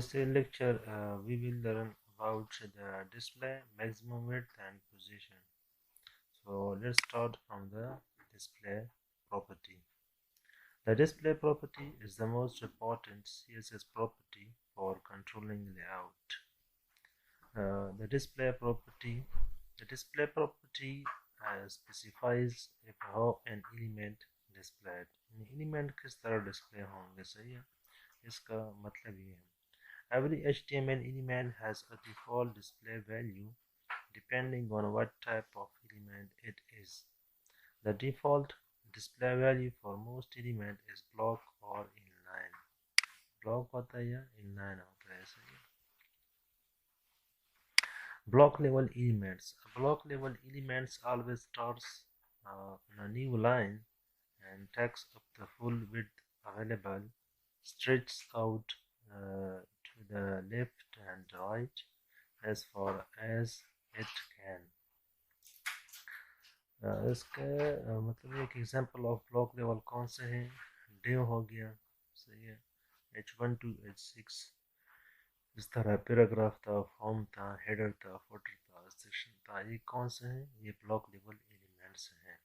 this lecture, we will learn about the display, maximum width, and position. So let's start from the display property. The display property is the most important CSS property for controlling layout. The display property specifies if how an element displayed. Element किस तरह display होंगे, सही है, इसका मतलब ये है. Every HTML element has a default display value depending on what type of element it is. The default display value for most element is block or inline. Block होता है या inline होता है, सही है. Block level elements. Block level elements always starts on a new line and takes up the full width available, stretches out to the left and right as far as it can. इसके मतलब एक example of block level कौन से हैं. Div हो गया, सही है, H1 to H6. इस तरह पैराग्राफ था, फॉर्म था, हेडर था, फुटर था, सेक्शन था. ये कौन से हैं? ये ब्लॉक लेवल एलिमेंट्स हैं.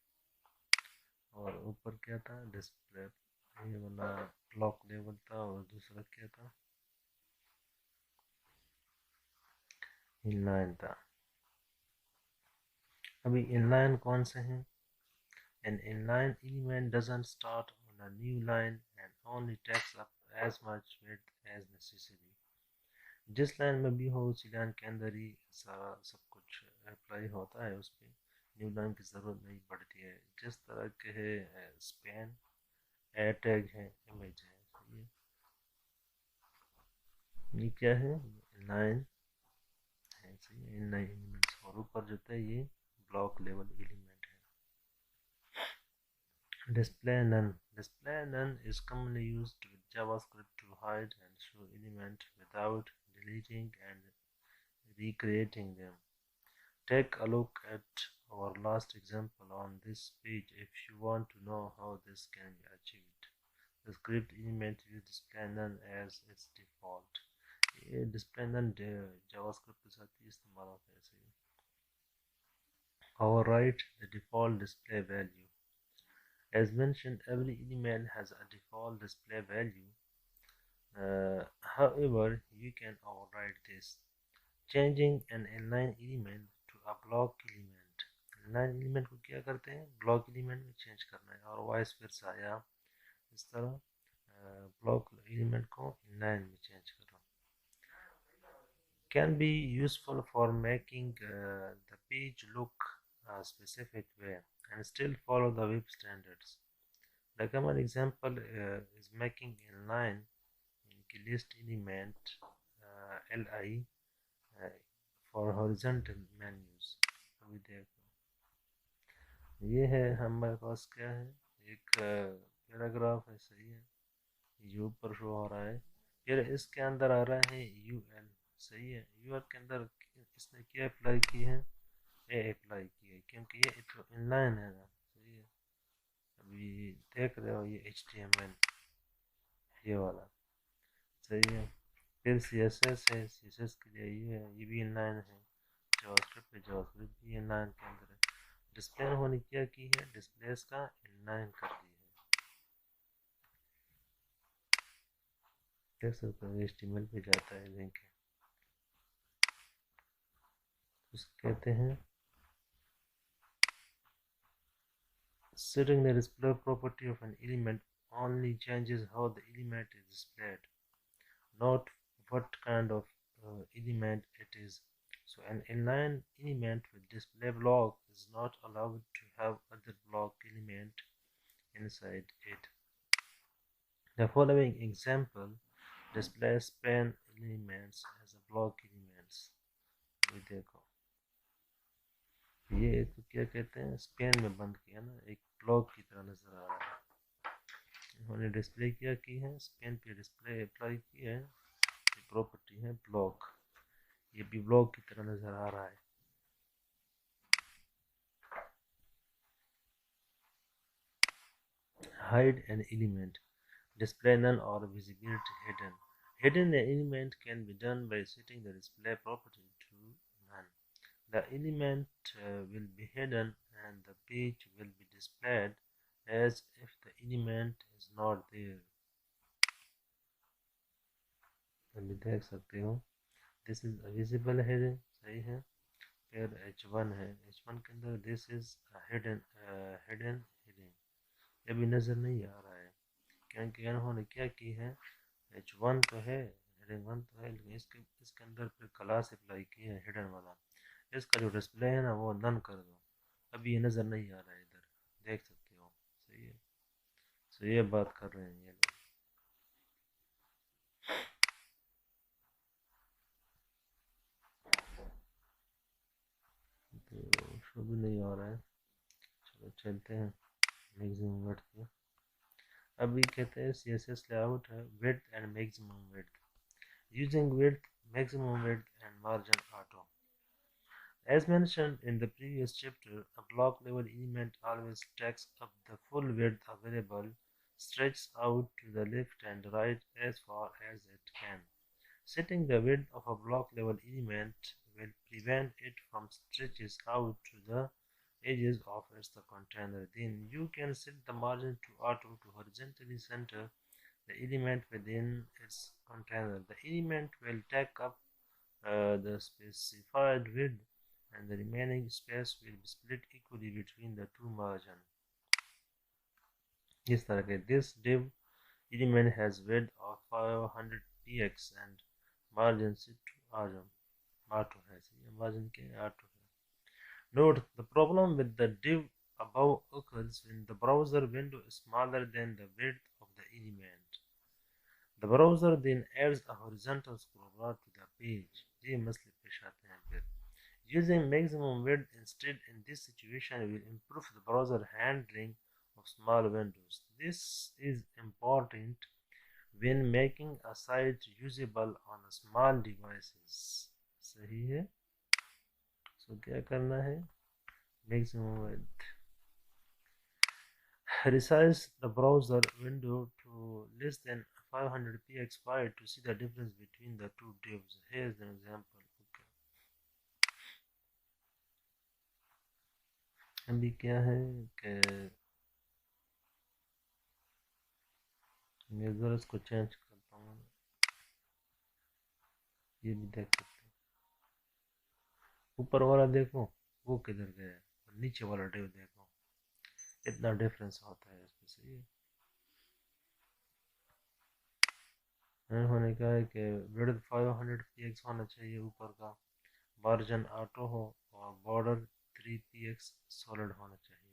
और ऊपर क्या था? डिस्प्ले. ये वाला ब्लॉक लेवल था और दूसरा क्या था? इनलाइन था. अभी इनलाइन कौन से हैं? An inline element doesn't start on a new line and only takes up as much width as necessary. जिस लाइन में भी हो उसी लाइन के अंदर ही सारा सब कुछ अप्लाई होता है, उस पर न्यू लाइन की ज़रूरत नहीं पड़ती है. जिस तरह के है स्पैन, एयर टैग है, इमेज है, ये क्या है? लाइन है, सही है, इनलाइन एलिमेंट्स. और ऊपर जो है ये ब्लॉक लेवल एलिमेंट है. Display none. Display none is commonly used with JavaScript to hide and show elements without deleting and recreating them. Take a look at our last example on this page if you want to know how this can be achieved. The script element uses display none as its default. ये display none JavaScript के साथ ही इस्तेमाल होता है, सही. Override the default display value. As mentioned, every element has a default display value. However, you can override this, changing an inline element to a block element. Inline element को क्या करते हैं? Block element में change करना है, और vice versa, या इस तरह block element को inline में change करो. Can be useful for making the page look a specific way and still follow the web standards. The common example is making inline list element li for horizontal menus. अभी देखो, ये है हमारे पास क्या है? एक पैराग्राफ है, सही है, ये ऊपर शो हो रहा है. फिर इसके अंदर आ रहा है ul, सही है. ul के अंदर इसने क्या अप्लाई की है? ए अप्लाई की है, क्योंकि ये इनलाइन है ना, सही है. अभी देख रहे हो ये HTML ये वाला, सही है. फिर CSS है, CSS के लिए ये है, ये भी इनलाइन है. जावास्क्रिप्ट पे जावास्क्रिप्ट भी इनलाइन के अंदर है. डिस्प्ले होने क्या की है? डिस्प्लेस का इनलाइन कर दी है. देख सकते हो HTML पे जाता है लिंक है, उसको कहते हैं setting the display property of an element only changes how the element is displayed, not what kind of element it is. So an inline element with display block is not allowed to have other block element inside it. The following example displays span elements as a block elements. ये देखो, ये तो क्या कहते हैं, span में बंद किया ना, एक ब्लॉक की तरह नजर आ रहा है. इन्होंने डिस्प्ले क्या की है? स्पैन पे डिस्प्ले अप्लाई की है. प्रॉपर्टी है ब्लॉक, ये भी ब्लॉक की तरह नजर आ रहा है. Hide an element. Display none or visibility hidden. Hidden element can be done by setting the display property to none. The element will be hidden and the page will be displayed as if the element is not there. अभी देख सकते हो this is visible heading सही है फिर H1 है H1 के अंदर दिस इज हिडन हेडिंग ये भी नज़र नहीं आ रहा है क्योंकि इन्होंने क्या की है H1 तो है हेडिंग 1 तो है लेकिन इसके अंदर फिर क्लास अप्लाई की है हिडन वाला इसका जो डिस्प्ले है ना वो नन कर दो अभी ये नज़र नहीं आ रहा है इधर देख सकते हो सही है तो ये बात कर रहे हैं ये लोग तो शो भी नहीं आ रहा है चलो चलते हैं मैक्सिमम विड्थ पे अभी कहते हैं CSS layout है width and maximum width using width maximum width and margin auto. As mentioned in the previous chapter, a block level element always takes up the full width available, stretches out to the left and right as far as it can. Setting the width of a block level element will prevent it from stretches out to the edges of its container. Then you can set the margin to auto to horizontally center the element within its container. The element will take up the specified width and the remaining space will be split equally between the two margins. इस तरह के this div element has width of 500 px and margin set to R2 है margin के R2 है. Note the problem with the div above occurs when the browser window is smaller than the width of the element. The browser then adds a horizontal scroll bar to the page. ये मसले पेश आते हैं फिर. Using maximum width instead in this situation will improve the browser handling of small windows. This is important when making a site usable on small devices. सही है. So क्या करना है? Maximum width. Resize the browser window to less than 500 px to see the difference between the two divs. Here is an example. Okay. अभी क्या है कि मैं ज़रा इसको चेंज करता हूँ ये भी देख सकते हो ऊपर वाला देखो वो किधर गया है और नीचे वाला डिव देखो इतना डिफरेंस होता है इसमें से होने का है कि विड्थ 500 px होना चाहिए ऊपर का मार्जिन ऑटो हो और बॉर्डर 3 px सॉलिड होना चाहिए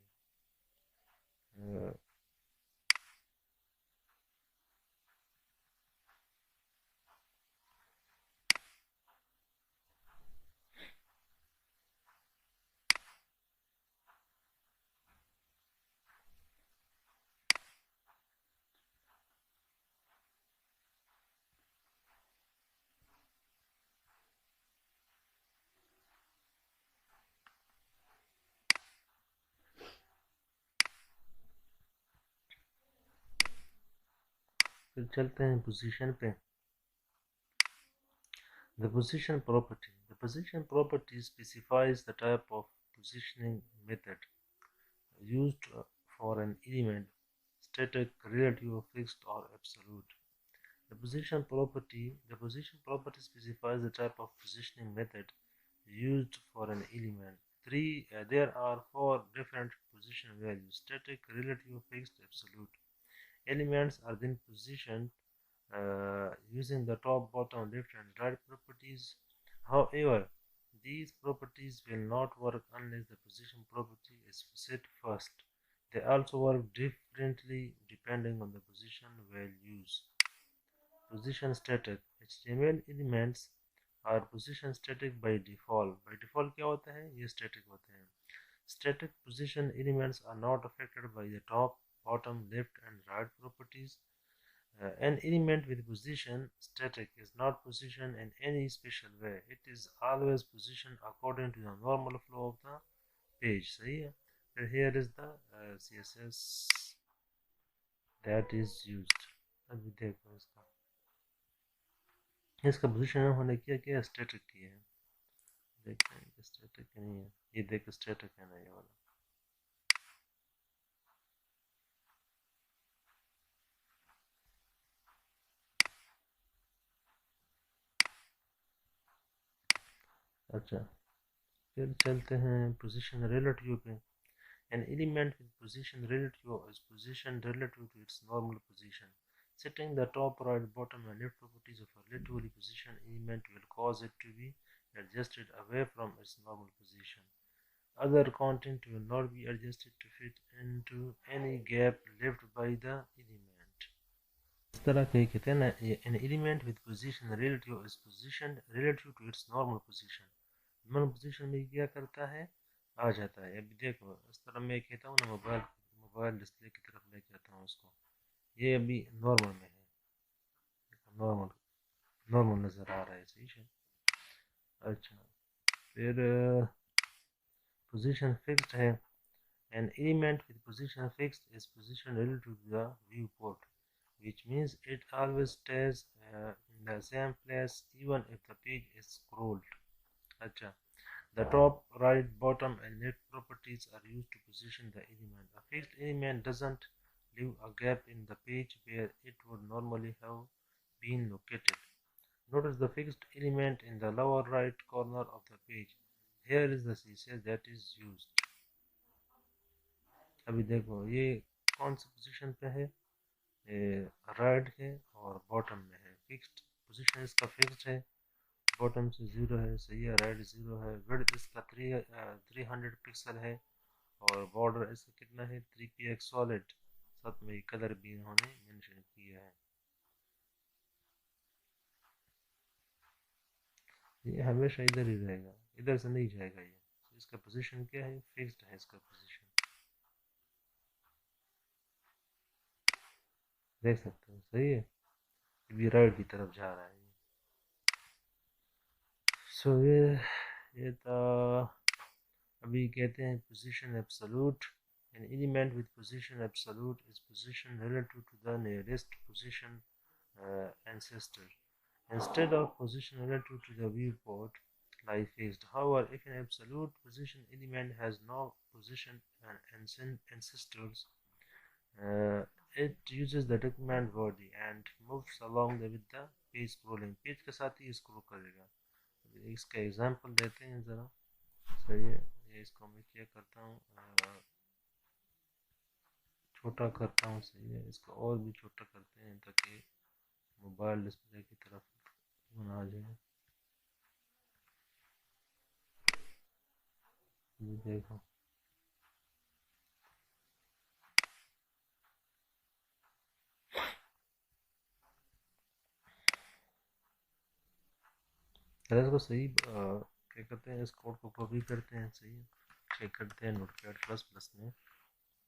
फिर चलते हैं पोजीशन पे The position property. The position property specifies the type of positioning method used for an element, static, relative, fixed, or absolute. The position property specifies the type of positioning method used for an element. There are four different position values: static, relative, fixed, absolute. Elements are then positioned using the top, bottom, left, and right properties. However, these properties will not work unless the position property is set first. They also work differently depending on the position values. Position static. HTML elements are position static by default. By default क्या होता है? ये static होते हैं. Static position elements are not affected by the top, bottom, left, and right properties. An element with position static is not positioned in any special way. It is always positioned according to the normal flow of the page. सही है. Here is the CSS that is used. अभी देखो इसका इसका position होने क्या static की है, देखते हैं स्टैटिक नहीं है, ये देख स्टैटिक है ना ये वाला। अच्छा, फिर चलते हैं पोजीशन रिलेटिव पे। An element with position relative is positioned relative to its normal position. Setting the top, right, bottom, and left properties of a relatively positioned element will cause it to be adjusted away from its normal position. Other content will not be adjusted to fit into any gap left by the element. इस तरह के कहते हैं ना, an element with position relative is positioned relative to its normal position. Normal position में क्या करता है, आ जाता है। अभी देखो इस तरह मैं कहता हूँ ना, मोबाइल डिस्प्ले की तरफ लेके आता हूँ उसको, ये अभी नॉर्मल में है, नॉर्मल नॉर्मल नज़र आ रहा है, सही है। अच्छा, फिर पोजीशन फिक्स्ड है। An element with position fixed is positioned relative to the viewport, which means it always stays in the same place even if the page is scrolled. अच्छा, the top, right, bottom, and left properties are used to position the element. A fixed element doesn't leave a gap in the page where it would normally have been located. Notice the fixed element in the lower right corner of the page. Here is the CSS that is used. अभी देखो ये कौन सी position पे है, right है और bottom में है। फिक्स्ड पोजीशन इसका फिक्स्ड है, बॉटम से 0 है, सही है, राइट 0 है, विड्थ इसका 300 पिक्सल है और बॉर्डर इसका कितना है 3px सॉलिड, साथ में कलर भी इन्होंने मेंशन किया है। ये हमेशा इधर ही रहेगा, इधर से नहीं जाएगा ये। इसका पोजीशन क्या है, फिक्स्ड है इसका पोजीशन, देख सकते हो, सही है, ये राइट की तरफ जा रहा है। सो ये था। अभी कहते हैं position absolute. An element with position absolute is position relative to the nearest position ancestor. Instead of position relative to the viewport, lie fixed. However, if an absolute position element has no position ancestors, it uses the document body and moves along with the page scrolling. Page के साथ ही scroll करेगा। इसका example देते हैं ज़रा, सही है। ये इसको मैं क्या करता हूँ, छोटा करता हूँ, सही है। इसको और भी छोटा करते हैं ताकि मोबाइल डिस्प्ले की तरफ आ जाए। ये देखो, अरे इसको सही क्या करते हैं, इस कोड को कॉपी करते हैं, सही है। चेक करते हैं नोटपैड प्लस प्लस में,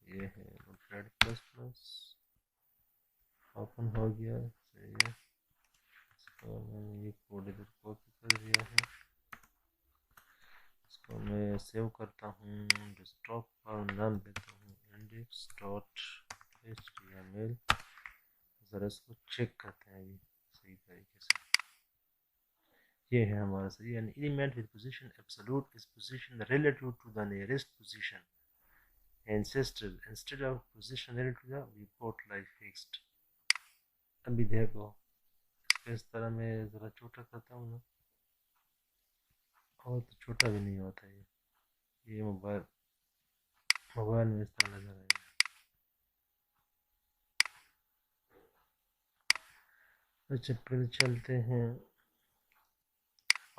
ये है नोटपैड प्लस प्लस, ओपन हो गया, सही है। इसको मैंने ये कोड इधर कॉपी कर दिया है, इसको मैं सेव करता हूँ डेस्कटॉप पर, नाम देता हूँ index.html। ज़रा इसको चेक करते हैं अभी सही तरीके से। ये है हमारा, सही। An element with position absolute is positioned relative to the nearest position ancestor instead of position relative to the viewport lie fixed। अभी देखो इस तरह मैं ज़रा छोटा करता हूँ ना, और तो छोटा भी नहीं होता ये मोबाइल में इस तरह नजर आएगा। अच्छा, फिर चलते हैं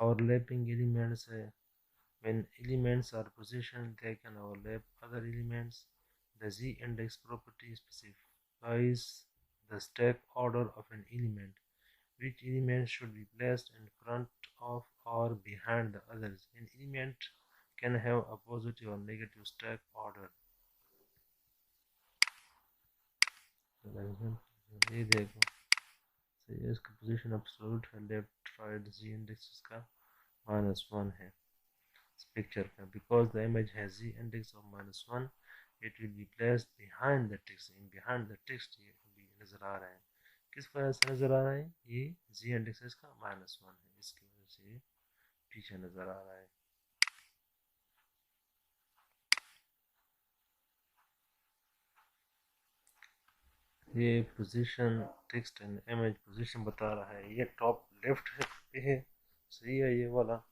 overlapping elements है। When elements are positioned, they can overlap other elements. The z-index property specifies the stack order of an element. Which element should be placed in front of or behind the others? An element can have a positive or negative stack order. ये देखो, सही है, इसका position absolute है, left right z index इसका -1 है इस picture का। Because the image has z index of -1, it will be placed behind the text. In behind the text ये अभी नजर आ रहा है किस वजह से नज़र आ रहा है? ये जी इंडेक्स इसका -1 है, इसकी वजह से ये पीछे नज़र आ रहा है। ये position text and image position बता रहा है। ये टॉप लेफ्ट पे है, सही है ये वाला,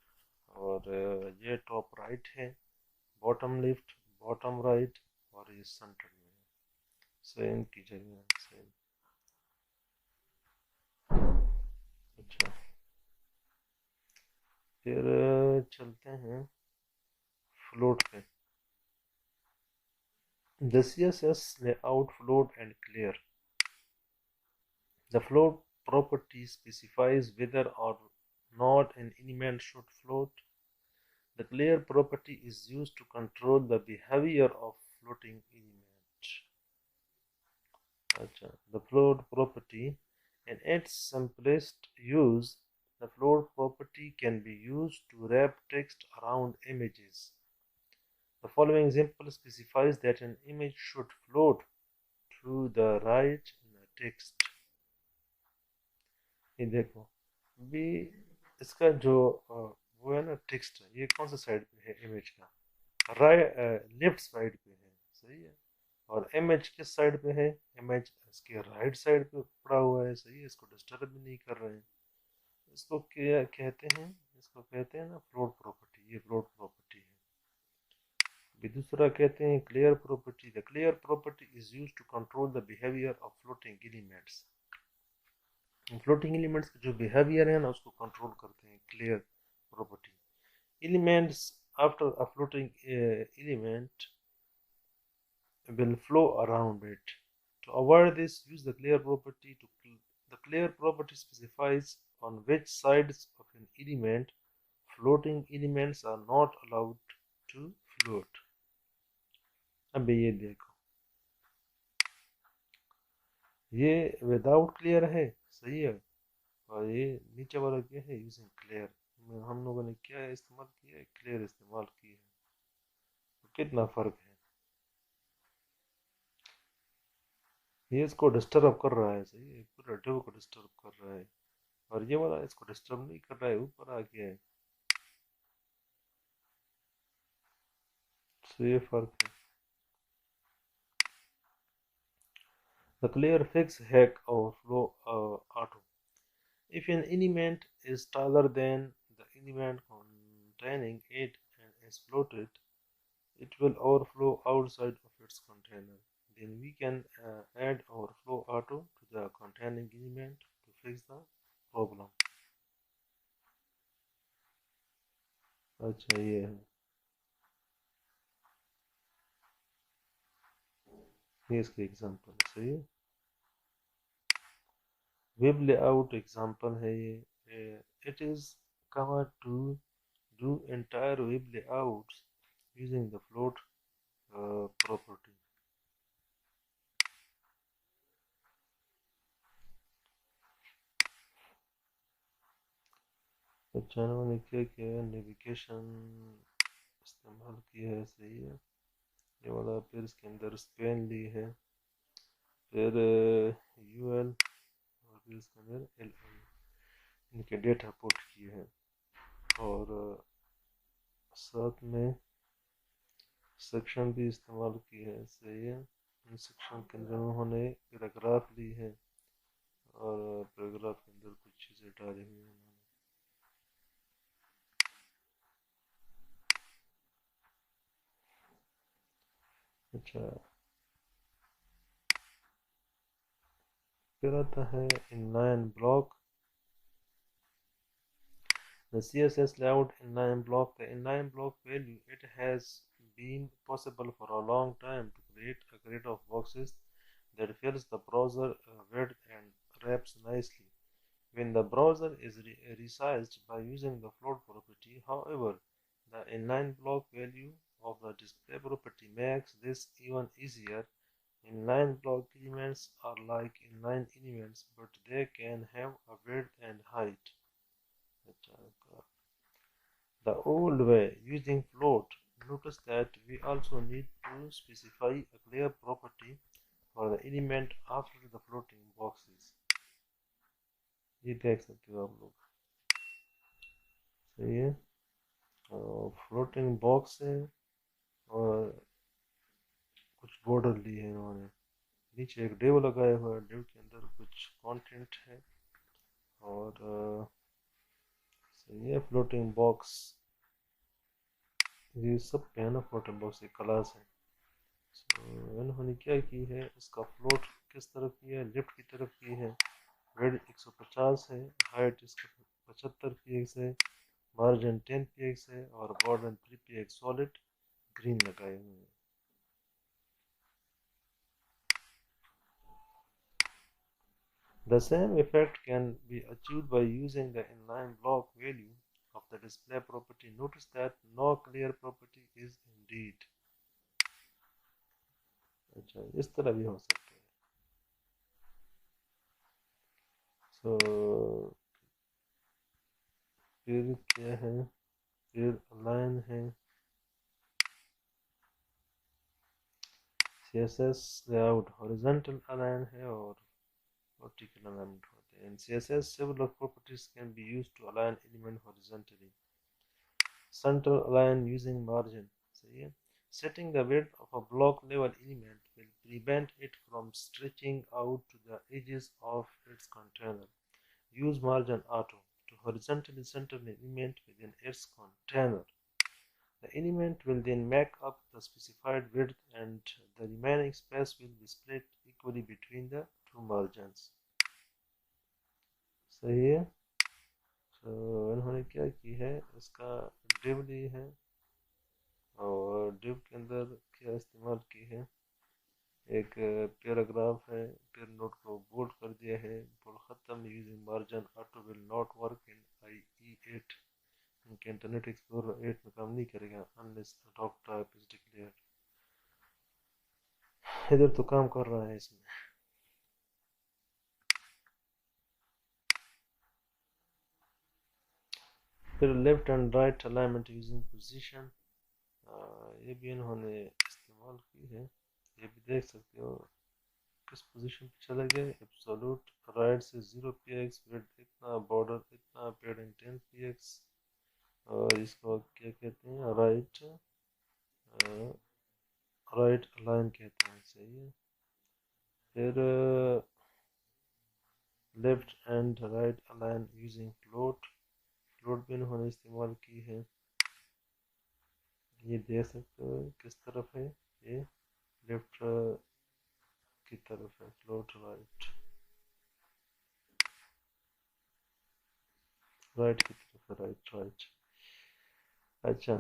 और ये टॉप राइट है, बॉटम लेफ्ट, बॉटम राइट, और ये सेंटर में है, सेम की जगह सेम। अच्छा, फिर चलते हैं फ्लोट पे। The CSS layout float and clear. The float property specifies whether or not an element should float. The clear property is used to control the behavior of floating element. The float property, in its simplest use, the float property can be used to wrap text around images. The following example specifies that an image should float to the right in the text. ये देखो भी, इसका जो वो है ना text, ये कौन सा साइड पे है इमेज का? राइट, लेफ्ट साइड पे है, सही है। और इमेज किस साइड पे है? इमेज इसके राइट साइड पे पड़ा हुआ है, सही है। इसको डिस्टर्ब भी नहीं कर रहे हैं। इसको क्या कहते हैं? इसको कहते हैं ना फ्लोट प्रॉपर्टी, ये फ्लोट प्रॉपर्टी है। भी दूसरा कहते हैं clear property. The clear property is used to control the behaviour of floating elements. Floating elements का जो बिहेवियर है ना, उसको कंट्रोल करते हैं clear property. Elements after a floating element will flow around it. To avoid this, use the clear property. The clear property specifies on which sides of an element floating elements are not allowed to float. अब ये देखो, ये without clear है, सही है, और ये नीचे वाला क्या है? Using clear. हम लोगों ने क्या इस्तेमाल किया है? क्लियर इस्तेमाल किया है। तो कितना फर्क है? ये इसको डिस्टर्ब कर रहा है, सही है, पूरा डिव को डिस्टर्ब कर रहा है, और ये वाला इसको डिस्टर्ब नहीं कर रहा है, ऊपर आ गया है। तो ये फर्क है। The clear fix hack overflow auto. If an element is taller than the element containing it and is floated, it will overflow outside of its container. Then we can add overflow auto to the containing element to fix the problem. अच्छा, ये इसके example है, सही है। Web layout example है ये। It is cover to do entire web layouts using the float property. अच्छा, इन्होंने क्या किया है? नेविगेशन इस्तेमाल किया है, सही है, ये वाला। फिर इसके अंदर स्पेन ली है, फिर यूएल, और फिर इसके अंदर एल, इनके डेटा पुट किए हैं, और साथ में सेक्शन भी इस्तेमाल किए हैं, सही है। इन सेक्शन के अंदर उन्होंने पैराग्राफ ली है, और पैराग्राफ के अंदर कुछ चीज़ें डाली हुई हैं। अच्छा, फिर आता है inline block. The CSS layout inline block. The inline block value, it has been possible for a long time to create a grid of boxes that fills the browser width and wraps nicely when the browser is resized by using the float property. However, the inline block value of the display property makes this even easier. Inline block elements are like inline elements, but they can have a width and height. The old way, using float. Notice that we also need to specify a clear property for the element after the floating boxes. ये देख सकते हो आप लोग। सही है। Floating box है और कुछ बॉर्डर लिए हैं इन्होंने। नीचे एक डिव लगाया हुआ है, डिव के अंदर कुछ कंटेंट है। और सही है। फ्लोटिंग बॉक्स, ये सब पे है ना फ्लोटिंग बॉक्स, ये क्लास है। इन्होंने क्या की है, इसका फ्लोट किस तरफ की है, लेफ्ट की तरफ की है। रेड 150 है, हाइट इसका 75 px है, मार्जिन 10 px है और बॉर्डर 3 px सॉलिड ग्रीन लगाए हुए हैं। The same effect can be achieved by using the inline block value of the display property. Notice that no clear property is indeed. अच्छा, इस तरह भी हो सकता है। So, फिर क्या है, फिर अलाइन है। CSS layout horizontal align है और vertical alignment होते हैं। In CSS, several properties can be used to align element horizontally. Center align using margin. सही है। Setting the width of a block level element will prevent it from stretching out to the edges of its container. Use margin auto to horizontally center the element within its container. The element will then make up the specified width and the remaining space will be split equally between the two margins. सही है। तो इन्होंने क्या की है, इसका div ली है और div के अंदर क्या इस्तेमाल की है, एक पैराग्राफ है, फिर नोट को बोल्ड कर दिया है, बोल्ड ख़त्म। Using margin auto will not work in IE8, इनके इंटरनेट एक्सप्लोरर 8 में काम नहीं करेगा unless doc type is declared. इधर तो काम कर रहा है इसमें। फिर left and right alignment using position, ये भी इन्होंने इस्तेमाल की है। ये भी देख सकते हो किस पोजीशन पे चले गए। एब्सोल्यूट राइट से 0 px, विड्थ इतना, बॉर्डर इतना, पैडिंग 10 px। और इसको क्या कहते हैं, राइट अलाइन कहते हैं। सही है। फिर left and right align using float, float भी इन्होंने इस्तेमाल की है। ये देख सकते हो किस तरफ है, ये लेफ्ट की तरफ है, फ्लोट राइट, राइट की तरफ है, राइट राइट। अच्छा,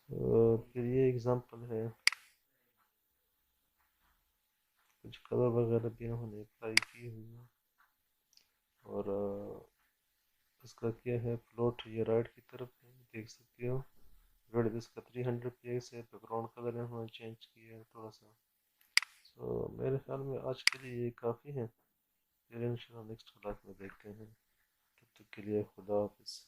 तो फिर ये एग्जांपल है, कुछ कलर वगैरह भी इन्होंने अप्लाई की हुई है। और इसका क्या है, फ्लोट ये राइट की तरफ है, देख सकते हो। विड्थ इसका 300 px है, बैकग्राउंड कलर इन्होंने चेंज किया है थोड़ा सा। सो मेरे ख्याल में आज के लिए ये काफ़ी है। फिर इंशाल्लाह नेक्स्ट क्लास में देखते हैं। तब तक के लिए खुदा हाफिज़।